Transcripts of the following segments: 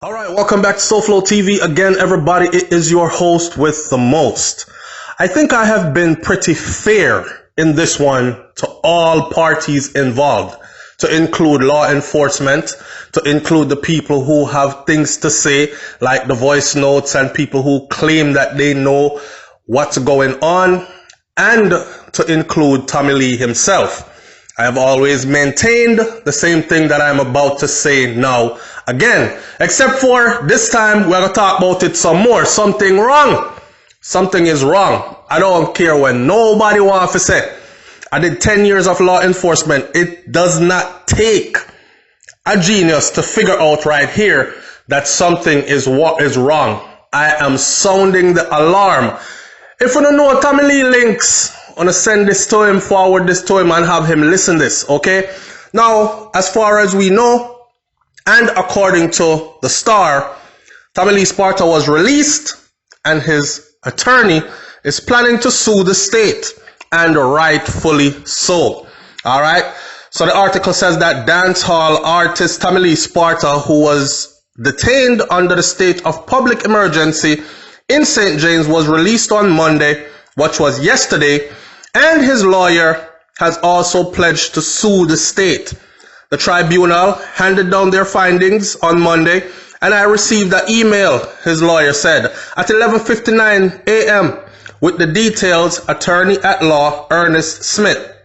All right, welcome back to SouFLoTV again, everybody. It is your host with the most. I think I have been pretty fair in this one to all parties involved, to include law enforcement, to include the people who have things to say, like the voice notes, and people who claim that they know what's going on, and to include Tommy Lee himself. I have always maintained the same thing that I'm about to say now again, except for this time we're going to talk about it some more. Something wrong. Something is wrong. I don't care when nobody wants to say. I did 10 years of law enforcement. It does not take a genius to figure out right here that something is what is wrong. I am sounding the alarm. If you don't know Tommy Lee links, I'm going to send this to him, forward this to him, and have him listen this, okay? Now, as far as we know, and according to the Star, Tommy Lee Sparta was released, and his attorney is planning to sue the state, and rightfully so. All right? So the article says that dancehall artist Tommy Lee Sparta, who was detained under the state of public emergency in St. James, was released on Monday, which was yesterday, and his lawyer has also pledged to sue the state. The tribunal handed down their findings on Monday, and I received an email, his lawyer said, at 11:59 a.m. with the details, attorney at law Ernest Smith.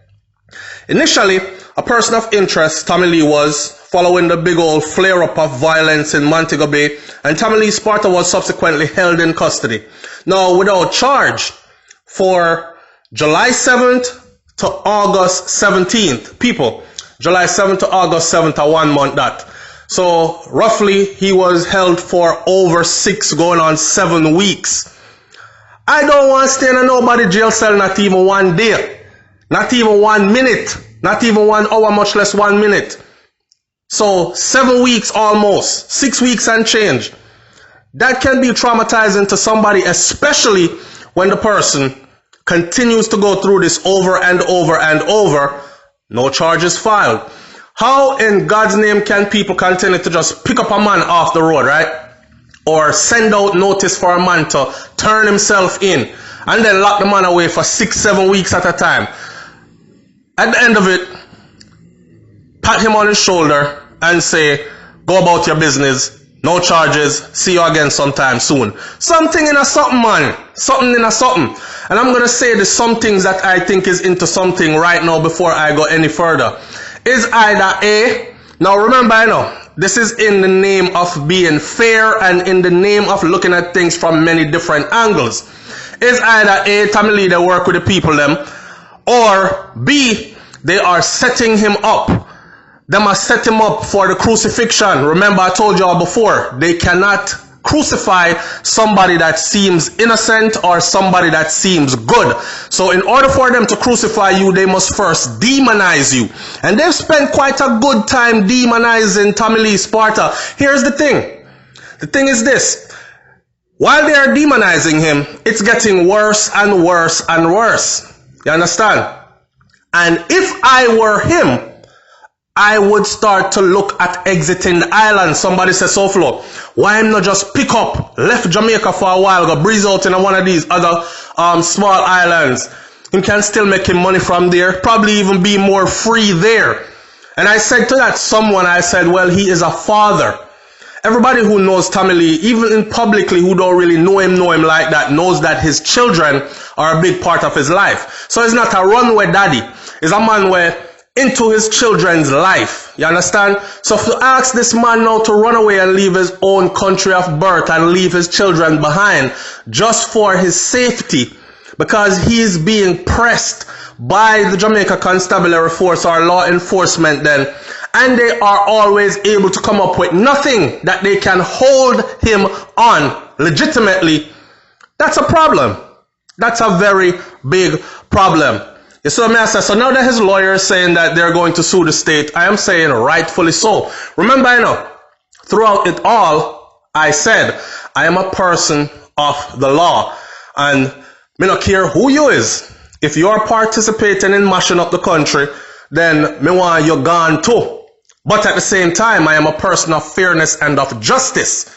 Initially, a person of interest, Tommy Lee was, following the big old flare-up of violence in Montego Bay, and Tommy Lee Sparta was subsequently held in custody. Now, without charge, for July 7th to August 17th. People, July 7th to August 7th, a 1 month that. So roughly he was held for over 6 going on 7 weeks. I don't want to stay in a nobody jail cell not even 1 day. Not even 1 minute. Not even 1 hour, much less 1 minute. So 7 weeks almost. 6 weeks and change. That can be traumatizing to somebody, especially when the person continues to go through this over and over and over, no charges filed. How in God's name can people continue to just pick up a man off the road, right? Or send out notice for a man to turn himself in and then lock the man away for 6-7 weeks at a time? At the end of it, pat him on his shoulder and say, go about your business. No charges. See you again sometime soon. Something in a something, man. Something in a something. And I'm going to say the some things that I think is into something right now before I go any further. Is either A. Now remember, this is in the name of being fair and in the name of looking at things from many different angles. Is either A, Tommy Lee, they work with the people them, or B, they are setting him up. They must set him up for the crucifixion. Remember, I told y'all before, they cannot crucify somebody that seems innocent or somebody that seems good. So in order for them to crucify you, they must first demonize you. And they've spent quite a good time demonizing Tommy Lee Sparta. Here's the thing. The thing is this. While they are demonizing him, it's getting worse and worse and worse. You understand? And if I were him, I would start to look at exiting the island. Somebody says, SouFLo, why not just pick up, left Jamaica for a while, go breeze out in one of these other small islands. He can still make him money from there, probably even be more free there. And I said to that someone, I said, well, he is a father. Everybody who knows Tommy Lee, even in publicly who don't really know him like that, knows that his children are a big part of his life. So he's not a runaway daddy. He's a man where into his children's life. You understand? So if you ask this man now to run away and leave his own country of birth and leave his children behind just for his safety, because he is being pressed by the Jamaica Constabulary Force or law enforcement then, and they are always able to come up with nothing that they can hold him on legitimately, that's a problem. That's a very big problem. So now that his lawyer is saying that they're going to sue the state, I am saying rightfully so. Remember, throughout it all, I said, I am a person of the law. And me not care who you is. If you are participating in mashing up the country, then me want you gone too. But at the same time, I am a person of fairness and of justice.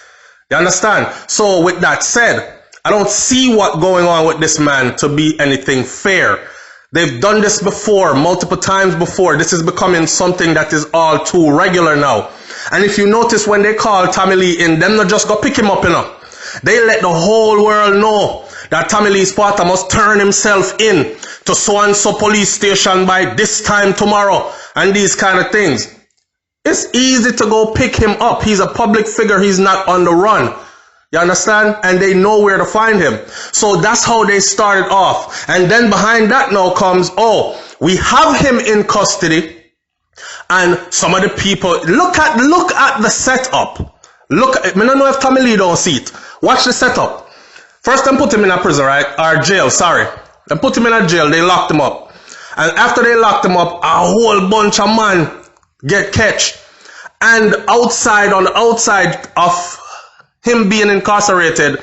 You understand? So with that said, I don't see what going on with this man to be anything fair. They've done this before, multiple times before. This is becoming something that is all too regular now. And if you notice, when they call Tommy Lee in, them not just go pick him up, you know. They let the whole world know that Tommy Lee Sparta must turn himself in to so-and-so police station by this time tomorrow, and these kind of things. It's easy to go pick him up. He's a public figure. He's not on the run. You understand? And they know where to find him. So that's how they started off. And then behind that now comes, oh, we have him in custody. And some of the people, look at the setup. I don't know if Tommy Lee don't see it. Watch the setup. First, they put him in a prison, right? Or jail, sorry. They put him in a jail. They locked him up. And after they locked him up, a whole bunch of men get catch. And on the outside of him being incarcerated,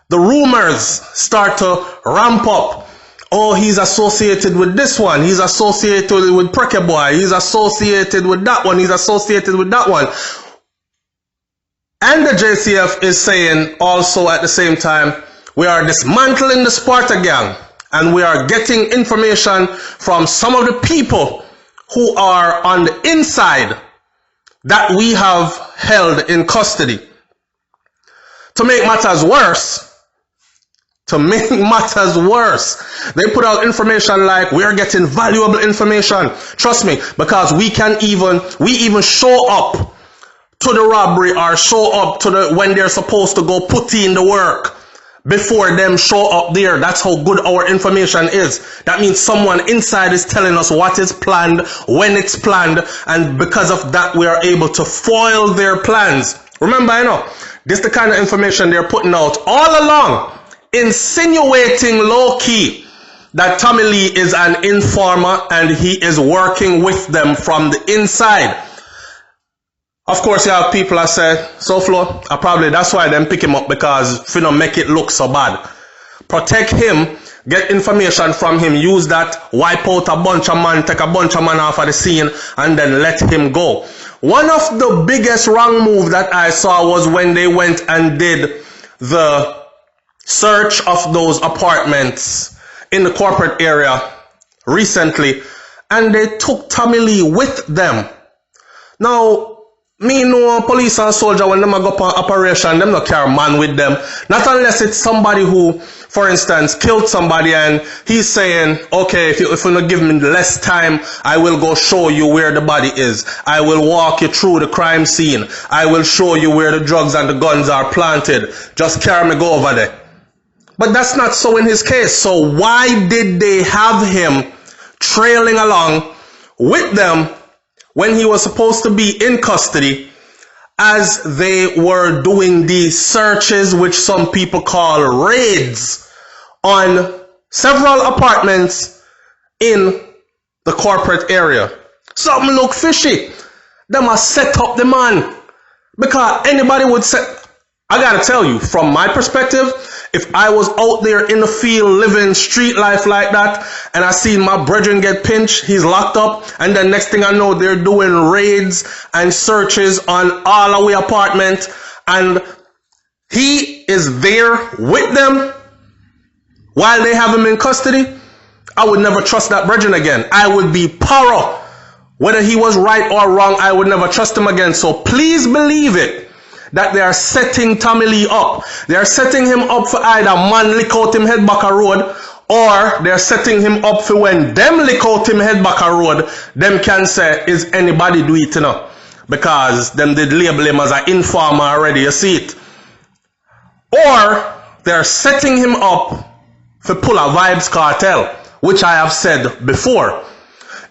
the rumors start to ramp up. Oh, he's associated with this one. He's associated with Preke Boy. He's associated with that one. He's associated with that one. And the JCF is saying also at the same time, we are dismantling the Sparta gang. And we are getting information from some of the people who are on the inside that we have held in custody. To make matters worse, they put out information like we are getting valuable information. Trust me, because we even show up to the robbery or show up to when they're supposed to go put in the work before them show up there. That's how good our information is. That means someone inside is telling us what is planned, when it's planned, and because of that we are able to foil their plans. Remember, I know, this is the kind of information they're putting out all along, insinuating low-key that Tommy Lee is an informer and he is working with them from the inside. Of course, you have people that say, SouFlo, probably that's why them pick him up, because if you don't make it look so bad. Protect him, get information from him, use that, wipe out a bunch of man, take a bunch of man off of the scene, and then let him go. One of the biggest wrong move that I saw was when they went and did the search of those apartments in the corporate area recently, and they took Tommy Lee with them. Now, me know police and soldier, when them go on operation, them not carry man with them. Not unless it's somebody who, for instance, killed somebody and he's saying, okay, if you not give me less time, I will go show you where the body is. I will walk you through the crime scene. I will show you where the drugs and the guns are planted. Just carry me, go over there. But that's not so in his case. So why did they have him trailing along with them when he was supposed to be in custody as they were doing these searches, which some people call raids, on several apartments in the corporate area? Something look fishy. They must set up the man. Because anybody would say, I gotta tell you, from my perspective, if I was out there in the field living street life like that, and I seen my brethren get pinched, he's locked up, and then next thing I know, they're doing raids and searches on all our apartment, and he is there with them while they have him in custody, I would never trust that brethren again. I would be paro. Whether he was right or wrong, I would never trust him again. So please believe it, that they are setting Tommy Lee up. They are setting him up for either man lick out him head back a road, or they are setting him up for when them lick out him head back a road, them can say, is anybody do it, you know? Because them did label him as an informer already, you see it. Or they are setting him up for pull a vibes cartel, which I have said before.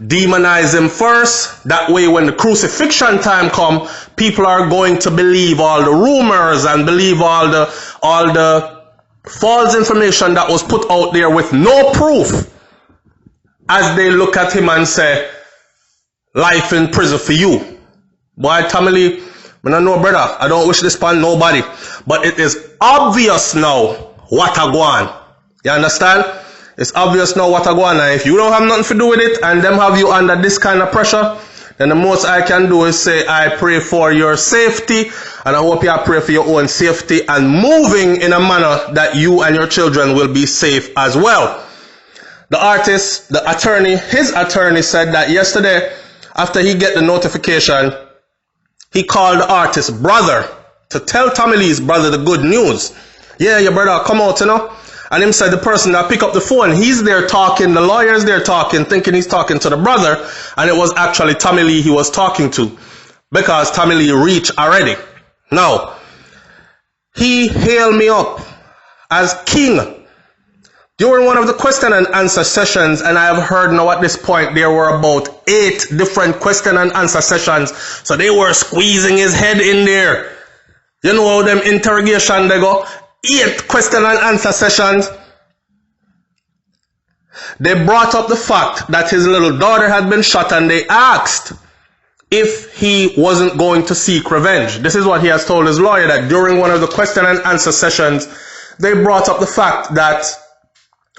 Demonize him first. That way when the crucifixion time come, people are going to believe all the rumors and believe all the false information that was put out there with no proof, as they look at him and say, life in prison for you. Boy, Tommy Lee, I don't know, brother, I don't wish this upon nobody, but it is obvious now what I go on. You understand? It's obvious now what I go on. And if you don't have nothing to do with it and them have you under this kind of pressure, then the most I can do is say, I pray for your safety, and I hope you pray for your own safety and moving in a manner that you and your children will be safe as well. The artist, the attorney, his attorney said that yesterday, after he get the notification, he called the artist's brother to tell Tommy Lee's brother the good news. Yeah, your brother come out, you know. And him said the person that pick up the phone, he's there talking, the lawyer's there talking, thinking he's talking to the brother, and it was actually Tommy Lee he was talking to, because Tommy Lee reached already. Now, he hailed me up as king during one of the question and answer sessions, and I have heard now at this point there were about 8 different question and answer sessions, so they were squeezing his head in there. You know how them interrogation they go? 8 question and answer sessions. They brought up the fact that his little daughter had been shot, and they asked if he wasn't going to seek revenge. This is what he has told his lawyer, that during one of the question and answer sessions, they brought up the fact that,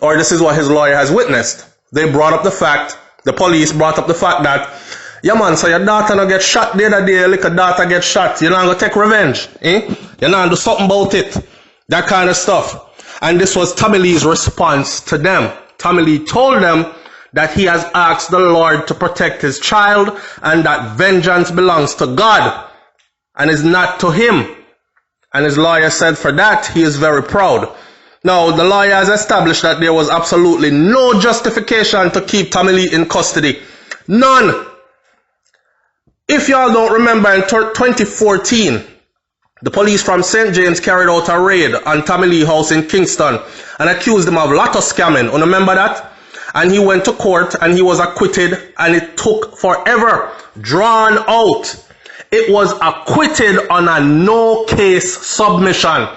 or this is what his lawyer has witnessed. They brought up the fact, the police brought up the fact that, yeah man, so your daughter no get shot the other day, your little daughter get shot, you're not going to take revenge, eh? You're not going to do something about it. That kind of stuff. And this was Tommy Lee's response to them. Tommy Lee told them that he has asked the Lord to protect his child and that vengeance belongs to God and is not to him. And his lawyer said for that he is very proud. Now, the lawyer has established that there was absolutely no justification to keep Tommy Lee in custody. None. If y'all don't remember, in 2014, the police from St. James carried out a raid on Tommy Lee house in Kingston and accused him of lotto scamming. You remember that? And he went to court and he was acquitted, and it took forever. Drawn out. It was acquitted on a no case submission.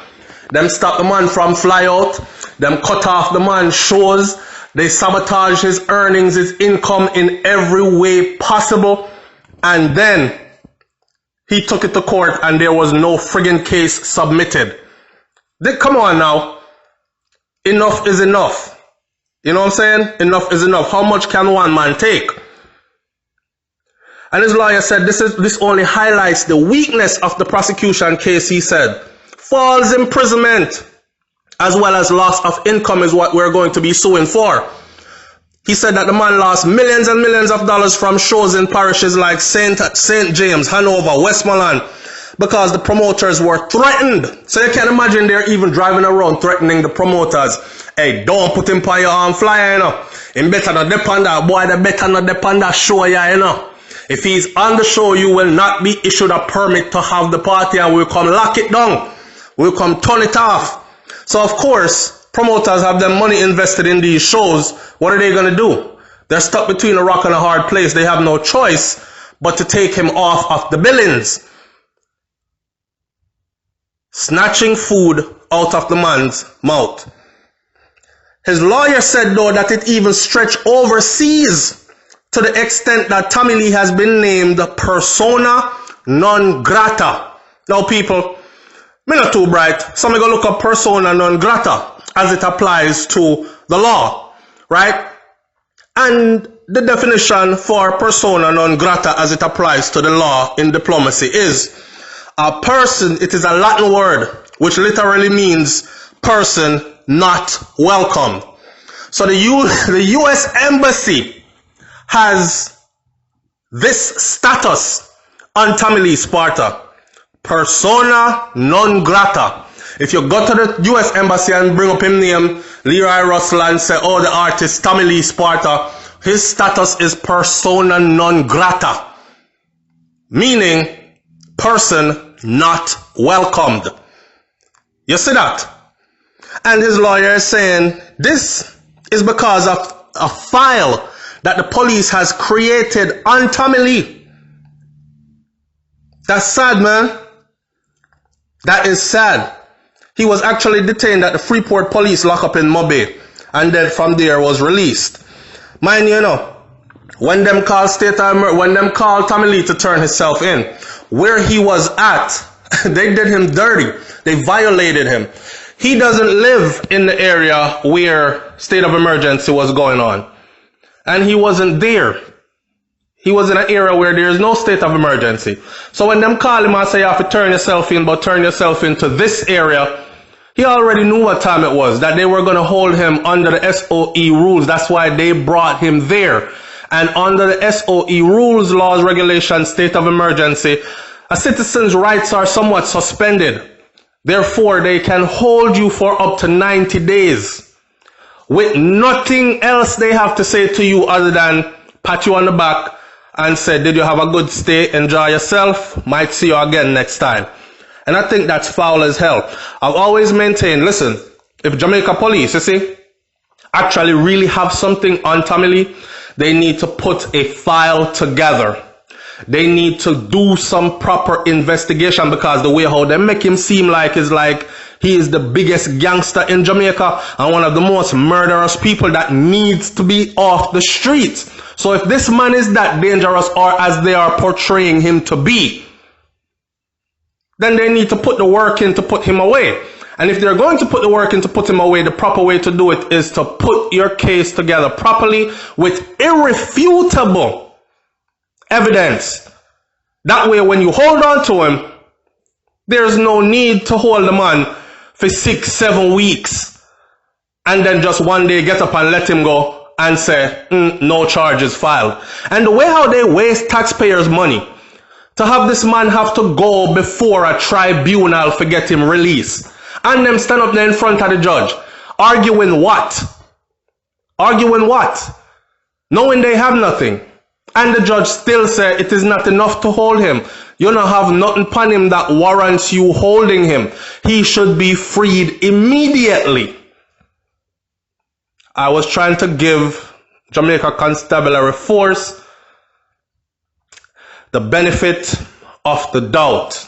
Them stopped the man from fly out. Them cut off the man's shows. They sabotaged his earnings, his income in every way possible. And then he took it to court and there was no friggin' case submitted. Come on now. Enough is enough. You know what I'm saying? Enough is enough. How much can one man take? And his lawyer said this only highlights the weakness of the prosecution case, he said. False imprisonment as well as loss of income is what we're going to be suing for. He said that the man lost millions and millions of dollars from shows in parishes like St. James, Hanover, Westmoreland, because the promoters were threatened. So you can imagine they're even driving around threatening the promoters. Hey, don't put him on your arm flyer, you know. Him better not depend that boy, they better not depend that show, yeah, you know. If he's on the show, you will not be issued a permit to have the party, and we'll come lock it down. We'll come turn it off. So of course, promoters have their money invested in these shows. What are they going to do? They're stuck between a rock and a hard place. They have no choice but to take him off of the billings. Snatching food out of the man's mouth. His lawyer said, though, that it even stretched overseas to the extent that Tommy Lee has been named persona non grata. Now, people, me not too bright, so I'm going to look up persona non grata as it applies to the law, right? And the definition for persona non grata as it applies to the law in diplomacy is a person, it is a Latin word, which literally means person not welcome. So the U.S. Embassy has this status on Tommy Lee Sparta. Persona non grata. If you go to the U.S. Embassy and bring up his name, Leroy Russell, and say, oh, the artist Tommy Lee Sparta, his status is persona non grata, meaning person not welcomed. You see that? And his lawyer is saying this is because of a file that the police has created on Tommy Lee. That's sad, man. That is sad. He was actually detained at the Freeport police lockup in Mobay, and then from there was released. Mind you know, when them called Tommy Lee to turn himself in, where he was at, they did him dirty. They violated him. He doesn't live in the area where state of emergency was going on. And he wasn't there. He was in an area where there is no state of emergency. So when them call him and say you have to turn yourself in, but turn yourself into this area, he already knew what time it was, that they were going to hold him under the SOE rules. That's why they brought him there. And under the SOE rules, laws, regulations, state of emergency, a citizen's rights are somewhat suspended. Therefore, they can hold you for up to 90 days with nothing else they have to say to you other than pat you on the back and say, did you have a good stay? Enjoy yourself. Might see you again next time. And I think that's foul as hell. I've always maintained, listen, if Jamaica police, you see, actually really have something on Tommy Lee, they need to put a file together. They need to do some proper investigation, because the way how they make him seem like is like he is the biggest gangster in Jamaica and one of the most murderous people that needs to be off the streets. So if this man is that dangerous, or as they are portraying him to be, then they need to put the work in to put him away. And if they're going to put the work in to put him away, the proper way to do it is to put your case together properly with irrefutable evidence. That way, when you hold on to him, there's no need to hold the man for 6-7 weeks and then just one day get up and let him go and say, no charges filed. And the way how they waste taxpayers' money to have this man have to go before a tribunal for get him released, and them stand up there in front of the judge, arguing what? Arguing what? Knowing they have nothing. And the judge still said it is not enough to hold him. You don't have nothing upon him that warrants you holding him. He should be freed immediately. I was trying to give Jamaica Constabulary Force the benefit of the doubt.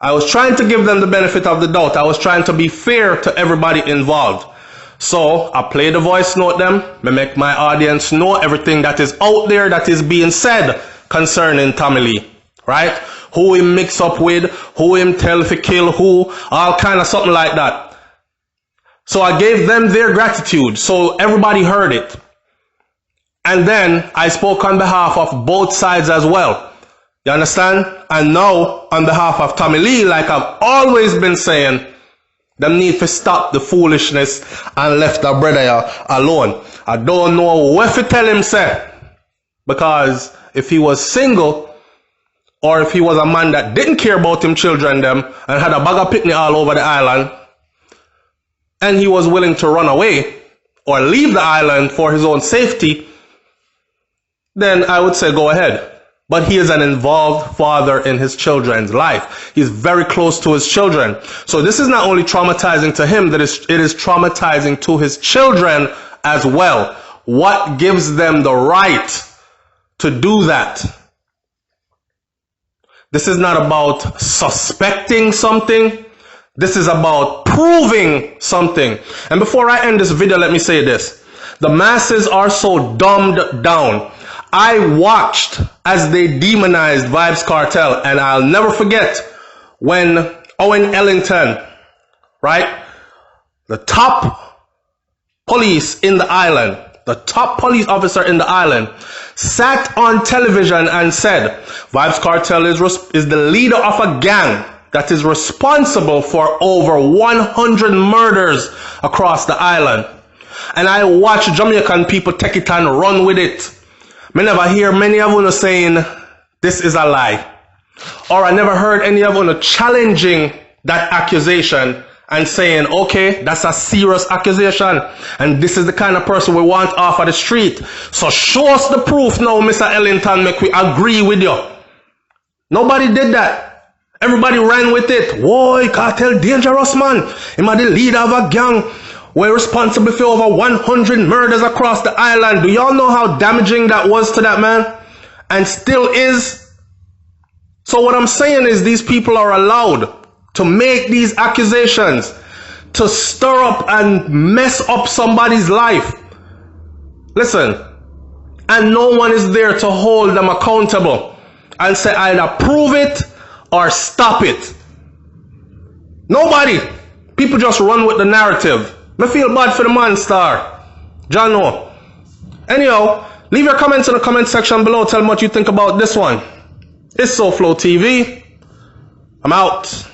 I was trying to give them the benefit of the doubt. I was trying to be fair to everybody involved. So I play the voice note them. I make my audience know everything that is out there that is being said concerning Tommy Lee. Right? Who him mix up with, who him tell if he kill who, all kind of something like that. So I gave them their gratitude. So everybody heard it. And then I spoke on behalf of both sides as well. You understand? And now, on behalf of Tommy Lee, like I've always been saying, them need to stop the foolishness and left the brother alone. I don't know what to tell him, say. Because if he was single, or if he was a man that didn't care about him children them, and had a bag of picnic all over the island, and he was willing to run away, or leave the island for his own safety, then I would say go ahead. But he is an involved father in his children's life. He's very close to his children. So this is not only traumatizing to him, it is traumatizing to his children as well. What gives them the right to do that? This is not about suspecting something. This is about proving something. And before I end this video, let me say this. The masses are so dumbed down. I watched as they demonized Vybz Kartel, and I'll never forget when Owen Ellington, right, the top police in the island, the top police officer in the island, sat on television and said, Vybz Kartel is the leader of a gang that is responsible for over 100 murders across the island. And I watched Jamaican people take it and run with it. I never hear many of you saying this is a lie. Or I never heard any of you challenging that accusation and saying, okay, that's a serious accusation. And this is the kind of person we want off of the street. So show us the proof now, Mr. Ellington, make we agree with you. Nobody did that. Everybody ran with it. Whoa, Kartel dangerous, man. Him are the leader of a gang. We're responsible for over 100 murders across the island. Do y'all know how damaging that was to that man? And still is. So what I'm saying is these people are allowed to make these accusations, to stir up and mess up somebody's life. Listen, and no one is there to hold them accountable and say either prove it or stop it. Nobody. People just run with the narrative. I feel bad for the man, star. John, no. Anyhow, Leave your comments in the comment section below. Tell me what you think about this one. It's SouFLoTV. I'm out.